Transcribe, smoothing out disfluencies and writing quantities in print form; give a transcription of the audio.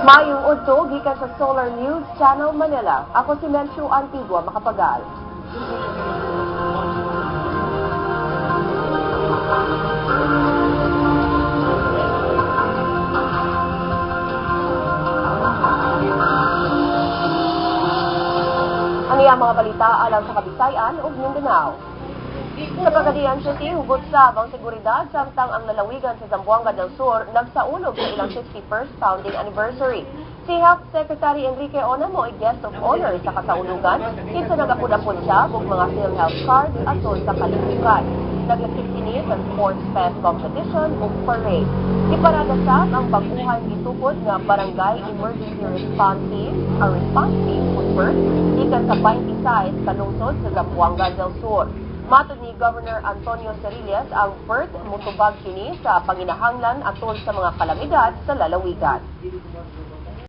Mayong udto gikan sa Solar News Channel Manila. Ako si Menchu Antigua Makapagal. Ang iyang mga balita alang sa Kabisayan ug Mindanao. Sa Cagayan City, hugot sab ang seguridad samtang ang lalawigan sa Zamboanga del Sur nagsaulog sa ilang 61st founding anniversary. Si Health Secretary Enrique Onamo ay guest of honor sa kasaulugan, kinsa nagapud-apod siya ug mga PhilHealth cards atol sa kalihukan. Naglakip kini sa sports fest competition ug parade. Iparada sab ang baguhan gitukod nga Barangay Emergency Response Team, ang response team ug first gikan sa 20 sites sa lungsod sa Zamboanga del Sur. Matod ni Governor Antonio Cerillas, ang PERT mutubag kini sa panginahanglan atol sa mga kalamidad sa lalawigan.